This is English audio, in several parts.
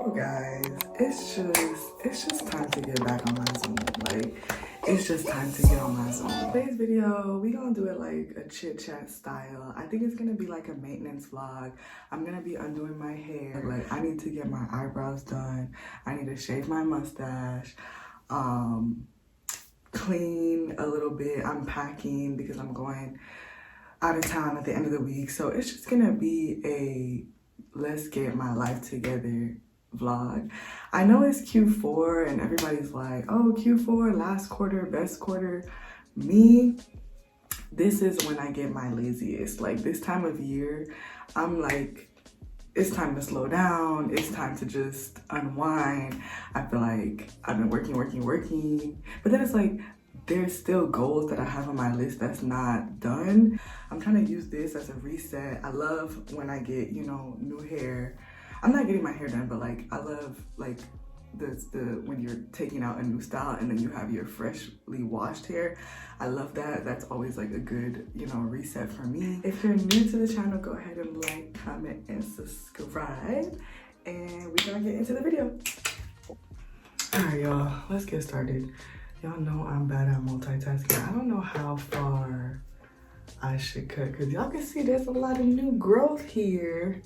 Oh guys, it's just time to get back on my Zoom. Like, it's just time to get on my Zoom. Today's video, we gonna do it like a chit chat style. I think it's gonna be like a maintenance vlog. I'm gonna be undoing my hair. Like, I need to get my eyebrows done. I need to shave my mustache. Clean a little bit. I'm packing because I'm going out of town at the end of the week. So it's just gonna be a let's get my life together vlog. I know it's Q4 and everybody's like, oh, Q4, last quarter, best quarter. Me, this is when I get my laziest. Like, this time of year, I'm like, it's time to slow down. It's time to just unwind. I feel like I've been working. But then it's like, there's still goals that I have on my list that's not done. I'm trying to use this as a reset. I love when I get, you know, new hair. I'm not getting my hair done, but like, I love like the when you're taking out a new style and then you have your freshly washed hair. I love that. That's always like a good, you know, reset for me. If you're new to the channel, go ahead and like, comment, and subscribe. And we're gonna get into the video. All right, y'all, let's get started. Y'all know I'm bad at multitasking. I don't know how far I should cut because y'all can see there's a lot of new growth here.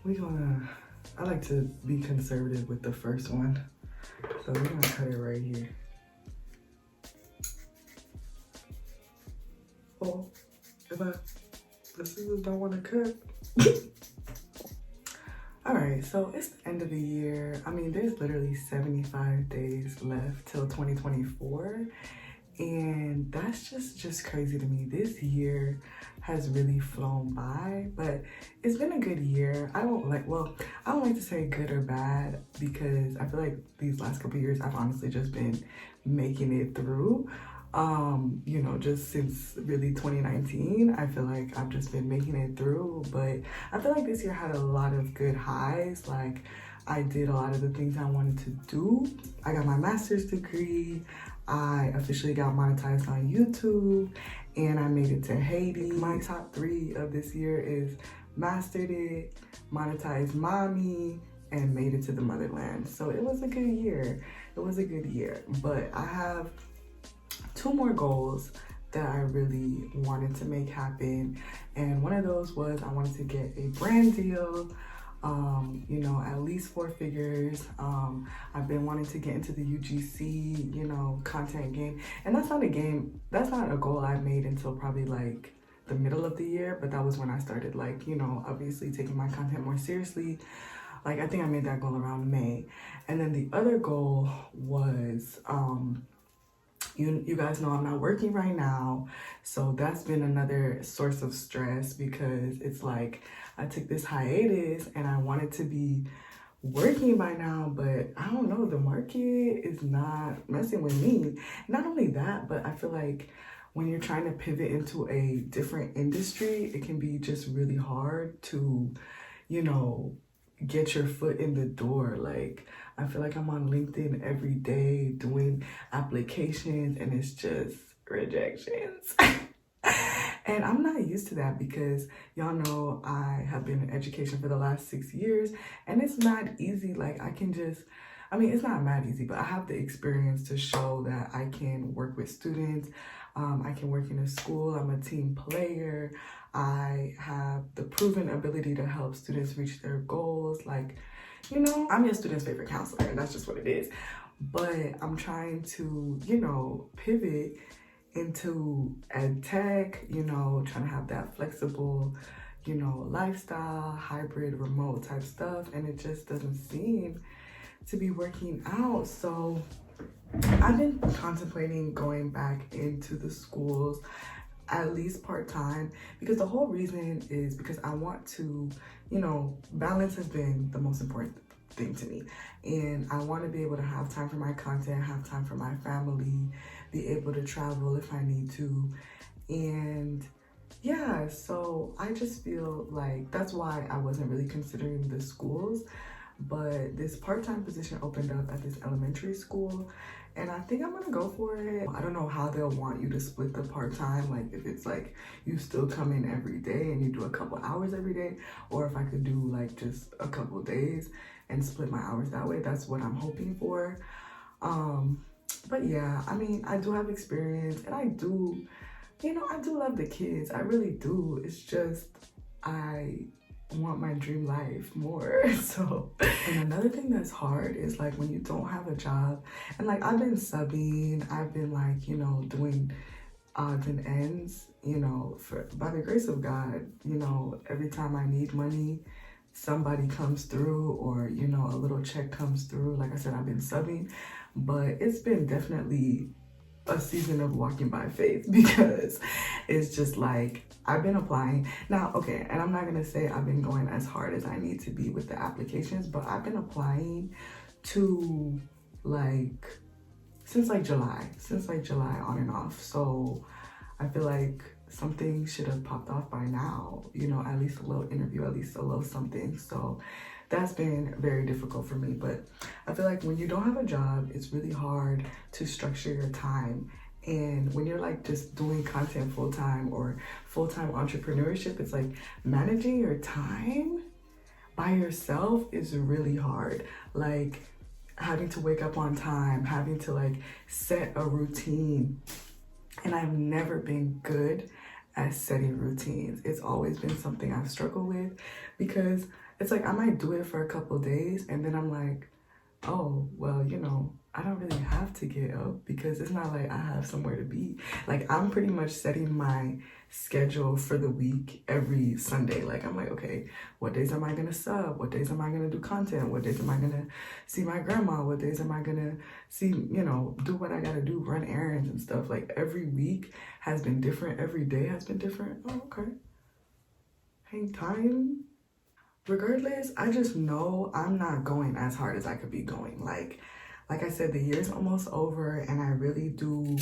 I like to be conservative with the first one. So we're gonna cut it right here. Oh, if the scissors don't want to cut. All right, so it's the end of the year. I mean, there's literally 75 days left till 2024. And that's just crazy to me. This year has really flown by, but it's been a good year. I don't like to say good or bad because I feel like these last couple of years I've honestly just been making it through. You know, just since really 2019, I feel like I've just been making it through, but I feel like this year had a lot of good highs. Like, I did a lot of the things I wanted to do. I got my master's degree. I officially got monetized on YouTube and I made it to Haiti. My top 3 of this year is mastered it, monetized mommy, and made it to the motherland. So it was a good year. It was a good year, but I have 2 more goals that I really wanted to make happen. And one of those was I wanted to get a brand deal, you know, at least 4 figures. I've been wanting to get into the UGC, you know, content game. And that's not a goal I made until probably like the middle of the year, but that was when I started like, you know, obviously taking my content more seriously. Like, I think I made that goal around May. And then the other goal was, you guys know I'm not working right now, so that's been another source of stress because it's like I took this hiatus and I wanted to be working by now, but I don't know, the market is not messing with me. Not only that, but I feel like when you're trying to pivot into a different industry, it can be just really hard to, you know, get your foot in the door. Like, I feel like I'm on LinkedIn every day doing applications and it's just rejections. And I'm not used to that because y'all know I have been in education for the last 6 years and it's not easy. Like, it's not mad easy, but I have the experience to show that I can work with students. I can work in a school. I'm a team player. I have the proven ability to help students reach their goals. Like, you know, I'm your student's favorite counselor, and that's just what it is. But I'm trying to, you know, pivot into ed tech, you know, trying to have that flexible, you know, lifestyle, hybrid, remote type stuff. And it just doesn't seem to be working out. So I've been contemplating going back into the schools, at least part-time, because the whole reason is because I want to, you know, balance has been the most important thing to me. And I want to be able to have time for my content, have time for my family, be able to travel if I need to. And yeah, so I just feel like that's why I wasn't really considering the schools. But this part-time position opened up at this elementary school and I think I'm gonna go for it. I don't know how they'll want you to split the part-time, like if it's like you still come in every day and you do a couple hours every day, or if I could do like just a couple days and split my hours that way. That's what I'm hoping for. But yeah, I mean, I do have experience, and I do, I do love the kids. I really do. It's just, I want my dream life more. So, and another thing that's hard is like when you don't have a job, and like I've been subbing, I've been like, doing odds and ends, for by the grace of God, every time I need money, somebody comes through, or a little check comes through. Like I said, I've been subbing, but it's been definitely a season of walking by faith, because it's just like I've been applying now. Okay, and I'm not gonna say I've been going as hard as I need to be with the applications, but I've been applying to like since like July on and off. So I feel like something should have popped off by now, at least a little interview, at least a little something. So that's been very difficult for me. But I feel like when you don't have a job, it's really hard to structure your time. And when you're like just doing content full-time or full-time entrepreneurship, it's like managing your time by yourself is really hard. Like having to wake up on time, having to like set a routine. And I've never been good at setting routines. It's always been something I've struggled with, because it's like I might do it for a couple of days and then I'm like, oh, well, I don't really have to get up, because it's not like I have somewhere to be. Like I'm pretty much setting my schedule for the week every Sunday. Like I'm like, okay, what days am I gonna sub? What days am I gonna do content? What days am I gonna see my grandma? What days am I gonna see, do what I gotta do, run errands and stuff. Like every week has been different. Every day has been different. Oh, okay. Hang time. Regardless, I just know I'm not going as hard as I could be going. Like I said, the year's almost over, and I really do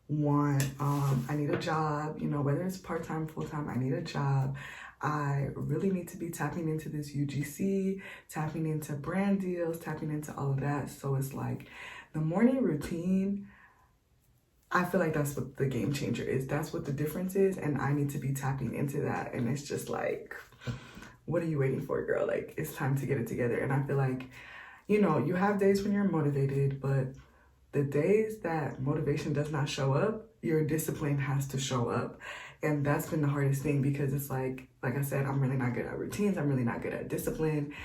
want, I need a job, whether it's part-time, full-time, I need a job. I really need to be tapping into this UGC, tapping into brand deals, tapping into all of that. So it's like the morning routine, I feel like that's what the game changer is. That's what the difference is. And I need to be tapping into that. And it's just like, what are you waiting for, girl? Like, it's time to get it together. And I feel like, you have days when you're motivated, but the days that motivation does not show up, your discipline has to show up. And that's been the hardest thing, because it's like I said, I'm really not good at routines. I'm really not good at discipline.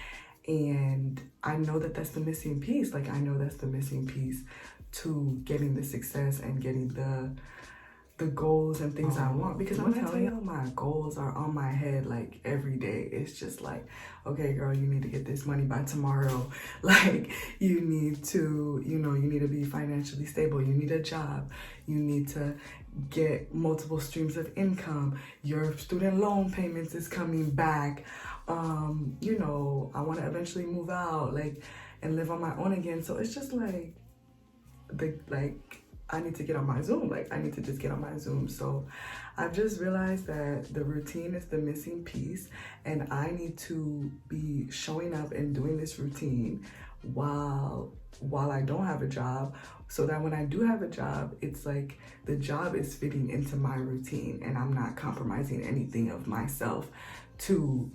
And I know that that's the missing piece. Like, I know that's the missing piece to getting the success and getting the goals and things I want. Because I'm telling you, my goals are on my head like every day. It's just like, okay, girl, you need to get this money by tomorrow. Like, you need to, you need to be financially stable. You need a job. You need to get multiple streams of income. Your student loan payments is coming back. I want to eventually move out, like, and live on my own again. So it's just like, I need to get on my Zoom. Like, I need to just get on my Zoom. So I've just realized that the routine is the missing piece, and I need to be showing up and doing this routine while I don't have a job, so that when I do have a job, it's like the job is fitting into my routine and I'm not compromising anything of myself to,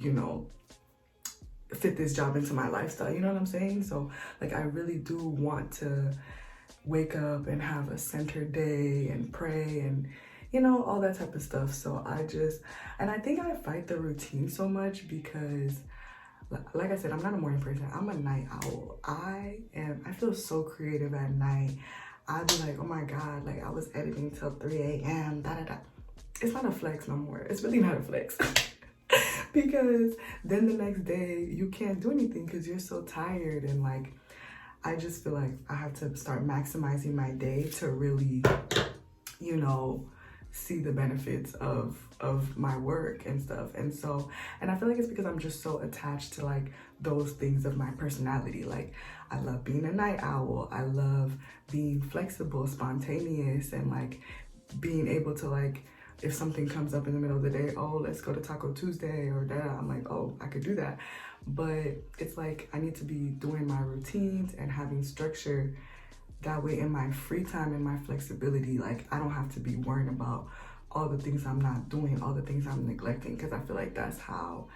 fit this job into my lifestyle. You know what I'm saying? So like, I really do want to wake up and have a centered day and pray and all that type of stuff. So I think I fight the routine so much because, like I said, I'm not a morning person. I'm a night owl. I feel so creative at night. I'd be like, oh my God, like I was editing till 3 a.m. It's not a flex no more. It's really not a flex. Because then the next day you can't do anything because you're so tired. And like, I just feel like I have to start maximizing my day to really, see the benefits of my work and stuff. And I feel like it's because I'm just so attached to like those things of my personality. Like, I love being a night owl. I love being flexible, spontaneous, and like being able to, like, if something comes up in the middle of the day, oh, let's go to Taco Tuesday or that, I'm like, oh, I could do that. But it's like, I need to be doing my routines and having structure. That way in my free time and my flexibility, like, I don't have to be worrying about all the things I'm not doing, all the things I'm neglecting, because I feel like that's how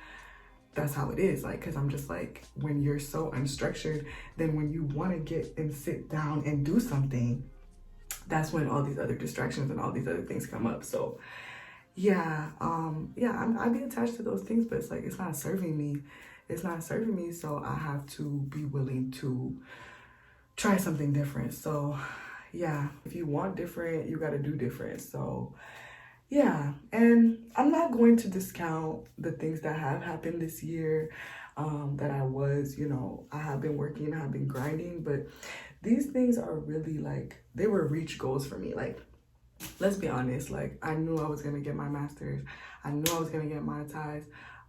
that's how it is. Like, cause I'm just like, when you're so unstructured, then when you want to get and sit down and do something, that's when all these other distractions and all these other things come up. So yeah, I be attached to those things, but it's like, it's not serving me. It's not serving me. So I have to be willing to try something different. So yeah, if you want different, you got to do different. So yeah, and I'm not going to discount the things that have happened this year, that I was, I have been working, I have been grinding, but these things are really like, they were reach goals for me. Like, let's be honest, like, I knew I was going to get my master's. I knew I was going to get monetized.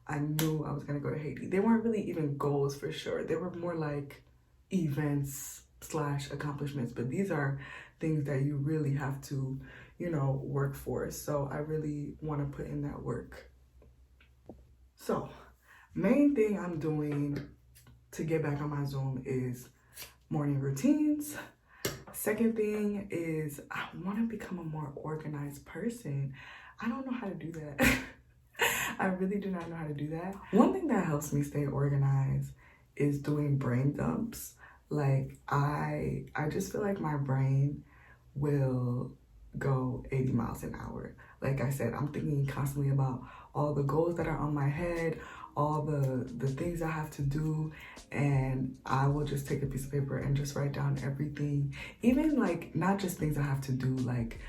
I knew I was going to go to Haiti. They weren't really even goals for sure. They were more like events / accomplishments, but these are things that you really have to, work for. So I really want to put in that work. So main thing I'm doing to get back on my Zoom is morning routines. Second thing is I want to become a more organized person. I don't know how to do that. I really do not know how to do that. One thing that helps me stay organized is doing brain dumps. Like, I just feel like my brain will go 80 miles an hour. Like I said, I'm thinking constantly about all the goals that are on my head, all the things I have to do, and I will just take a piece of paper and just write down everything. Even like, not just things I have to do, like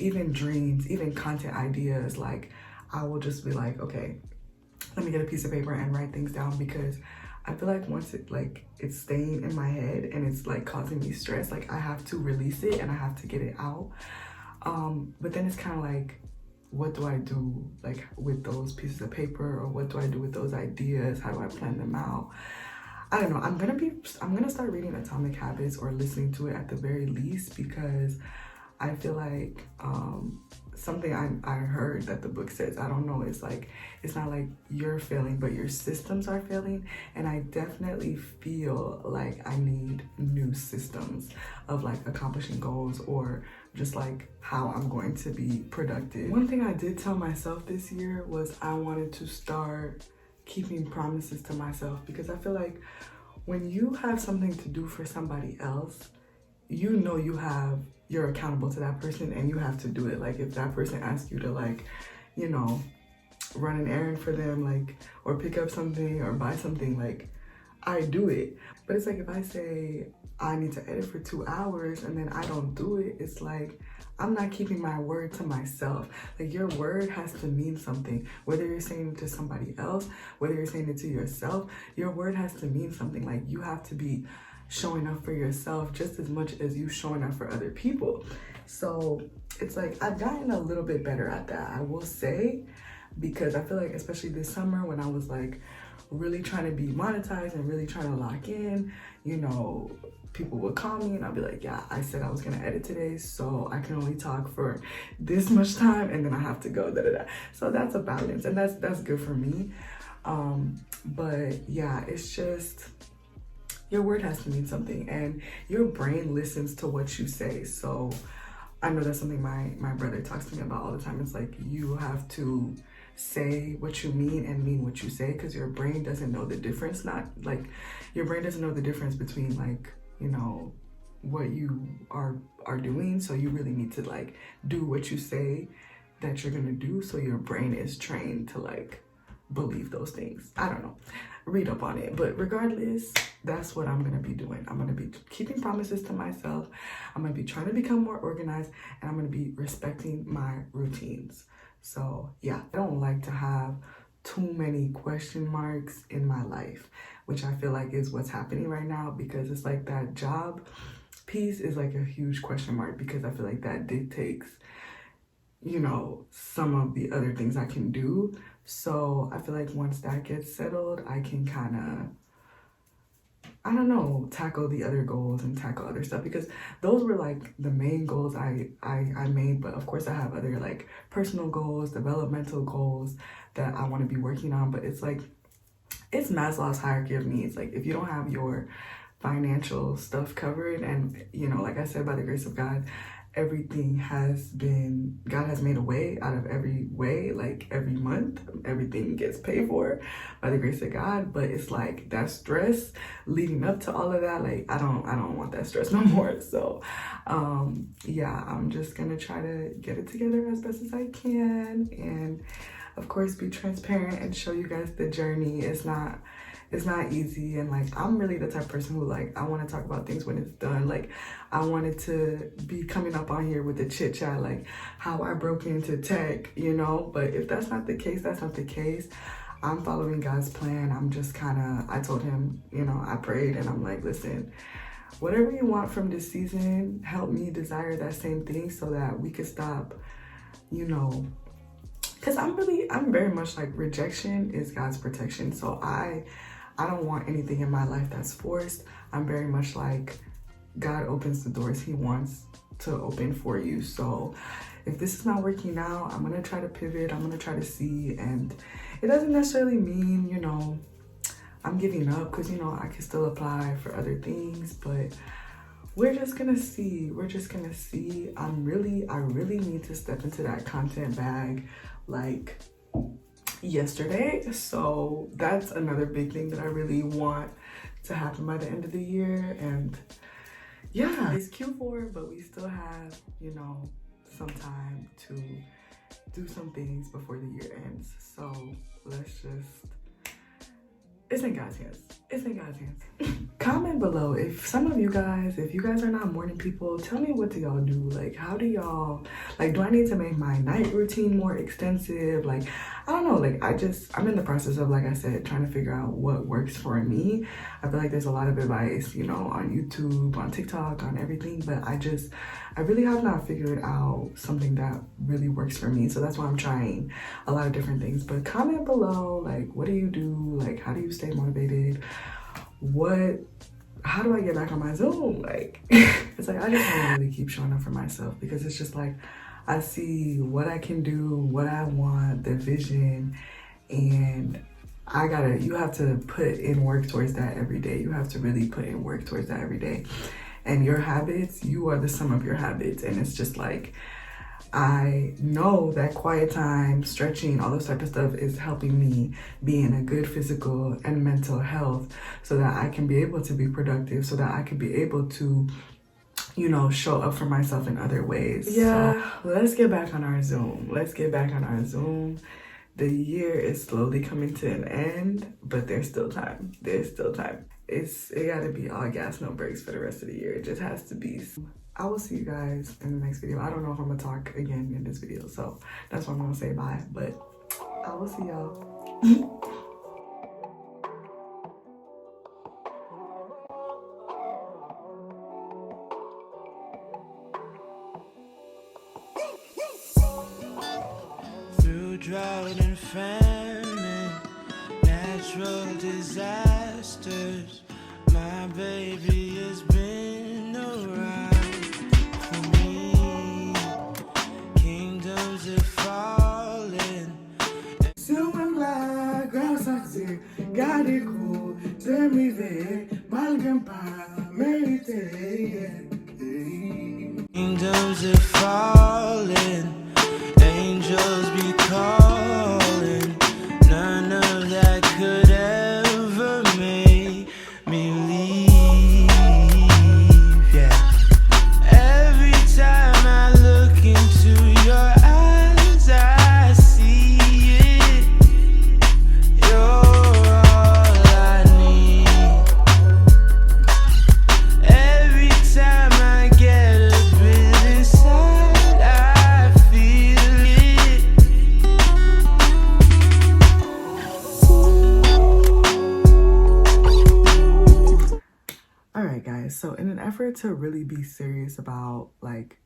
even dreams, even content ideas. Like, I will just be like, okay, let me get a piece of paper and write things down, because I feel like once it's staying in my head and it's like causing me stress, like I have to release it and I have to get it out. But then it's kind of like, what do I do like with those pieces of paper, or what do I do with those ideas? How do I plan them out? I don't know. I'm gonna start reading Atomic Habits, or listening to it at the very least, because I feel like something I heard that the book says, I don't know, it's like, it's not like you're failing, but your systems are failing. And I definitely feel like I need new systems of like accomplishing goals, or just like how I'm going to be productive. One thing I did tell myself this year was I wanted to start keeping promises to myself, because I feel like when you have something to do for somebody else, you're accountable to that person and you have to do it. Like, if that person asks you to like, run an errand for them, like, or pick up something or buy something, like, I do it. But it's like, if I say I need to edit for 2 hours and then I don't do it, it's like, I'm not keeping my word to myself. Like, your word has to mean something. Whether you're saying it to somebody else, whether you're saying it to yourself, your word has to mean something. Like, you have to be showing up for yourself just as much as you showing up for other people. So it's like, I've gotten a little bit better at that, I will say, because I feel like, especially this summer, when I was like really trying to be monetized and really trying to lock in, people would call me and I'll be like, yeah, I said I was gonna edit today, so I can only talk for this much time and then I have to go, So that's a balance, and that's good for me. But yeah, it's just, your word has to mean something, and your brain listens to what you say. So I know that's something my brother talks to me about all the time. It's like, you have to say what you mean and mean what you say, because your brain doesn't know the difference. Your brain doesn't know the difference between like, what you are doing. So you really need to like do what you say that you're gonna do, so your brain is trained to like believe those things. I don't know, read up on it. But regardless, that's what I'm gonna be doing. I'm gonna be keeping promises to myself. I'm gonna be trying to become more organized, and I'm gonna be respecting my routines. So yeah, I don't like to have too many question marks in my life, which I feel like is what's happening right now, because it's like that job piece is like a huge question mark, because I feel like that dictates, some of the other things I can do. So I feel like once that gets settled, I can kind of, I don't know, tackle the other goals and tackle other stuff, because those were like the main goals I made. But of course I have other like personal goals, developmental goals that I want to be working on. But it's like, it's Maslow's hierarchy of needs. Like, if you don't have your financial stuff covered, and like I said, by the grace of God, God has made a way out of every way, like every month. Everything gets paid for by the grace of God, but it's like that stress leading up to all of that, like I don't want that stress no more. So yeah, I'm just gonna try to get it together as best as I can, and of course be transparent and show you guys the journey. It's not easy, and like I'm really the type of person who like I want to talk about things when it's done. Like I wanted to be coming up on here with the chit chat, like how I broke into tech, you know. But if that's not the case, that's not the case. I'm following God's plan. I'm just I told him, you know, I prayed and I'm like, listen, whatever you want from this season, help me desire that same thing so that we could stop, you know, because I'm very much like rejection is God's protection. So I don't want anything in my life that's forced. I'm very much like God opens the doors he wants to open for you. So if this is not working out, I'm gonna try to pivot. I'm gonna try to see, and it doesn't necessarily mean, you know, I'm giving up, because, you know, I can still apply for other things, but we're just gonna see. We're just gonna see. I really need to step into that content bag like yesterday. So that's another big thing that I really want to happen by the end of the year. And yeah, it's Q4, but we still have, you know, some time to do some things before the year ends. So let's just, it's in God's hands. It's in God's hands. Comment below if you guys are not morning people, tell me, what do y'all do? Like, how do y'all, like, do I need to make my night routine more extensive? Like, I don't know, like, I'm in the process of, like I said, trying to figure out what works for me. I feel like there's a lot of advice, you know, on YouTube, on TikTok, on everything, but I really have not figured out something that really works for me. So that's why I'm trying a lot of different things. But comment below, like, what do you do? Like, how do you stay motivated? How do I get back on my Zoom? Like, it's like, I just want to really keep showing up for myself, because it's just like, I see what I can do, what I want, the vision, and you have to put in work towards that every day. You have to really put in work towards that every day. And your habits, you are the sum of your habits. And it's just like, I know that quiet time, stretching, all this type of stuff is helping me be in a good physical and mental health, so that I can be able to be productive, so that I can be able to, you know, show up for myself in other ways. Yeah, so let's get back on our Zoom. The year is slowly coming to an end, but there's still time. It gotta be all gas, no brakes for the rest of the year. It just has to be. I will see you guys in the next video. I don't know if I'm gonna talk again in this video, so that's why I'm gonna say bye, but I will see y'all. Through drought and famine, natural disasters, my baby has been around for me. Kingdoms are falling. Silver black, grâce à Dieu, gardez-vous de m'aider, malgré pas mérité. Kingdoms are falling, angels be calling. None of that could ever make me leave. Yeah. Every time I look into your eyes, I see it. You're all I need. Every time I get a bit inside, I feel it. All right, guys, so in an effort to really be serious about like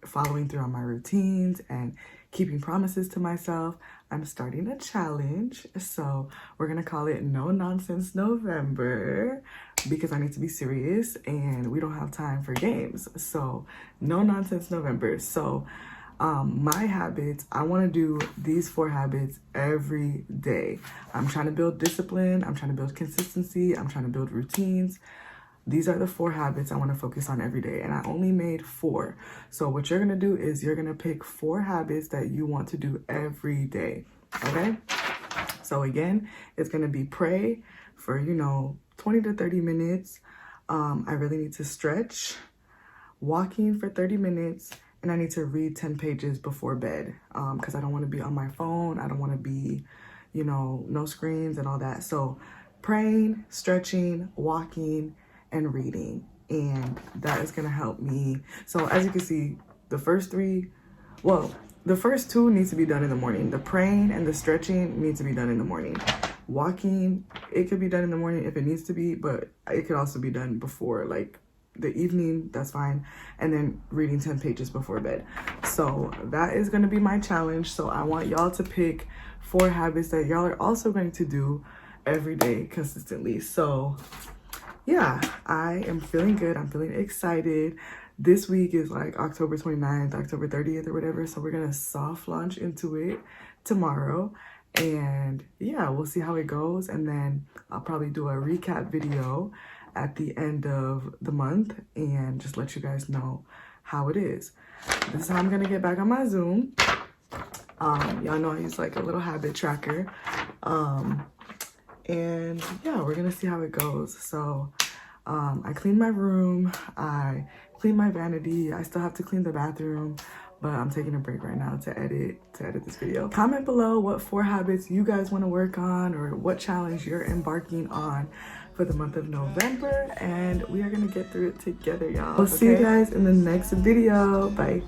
following through on my routines and keeping promises to myself, I'm starting a challenge. So we're gonna call it No Nonsense November, because I need to be serious and we don't have time for games. So No Nonsense November. So my habits, I want to do these 4 habits every day. I'm trying to build discipline, I'm trying to build consistency, I'm trying to build routines. these are the 4 habits I want to focus on every day, and I only made 4. So what you're gonna do is you're gonna pick 4 habits that you want to do every day. Okay, so again, it's gonna be pray for 20 to 30 minutes. I really need to stretch, walking for 30 minutes, and I need to read 10 pages before bed, because I don't want to be on my phone. I don't want to be, no screens and all that. So praying, stretching, walking, and reading, and that is going to help me. So as you can see, the first 2 needs to be done in the morning. The praying and the stretching needs to be done in the morning. Walking, it could be done in the morning if it needs to be, but it could also be done before, like the evening, that's fine. And then reading 10 pages before bed. So that is going to be my challenge. So I want y'all to pick 4 habits that y'all are also going to do every day consistently. So yeah, I am feeling good. I'm feeling excited. This week is like October 29th, October 30th or whatever. So we're going to soft launch into it tomorrow. And yeah, we'll see how it goes. And then I'll probably do a recap video at the end of the month and just let you guys know how it is. This is how I'm going to get back on my Zoom. Y'all know I use like a little habit tracker. And yeah, we're going to see how it goes. So I cleaned my room. I cleaned my vanity. I still have to clean the bathroom. But I'm taking a break right now to edit this video. Comment below what 4 habits you guys want to work on, or what challenge you're embarking on for the month of November, and we are gonna get through it together, y'all. We'll see you guys in the next video. Bye.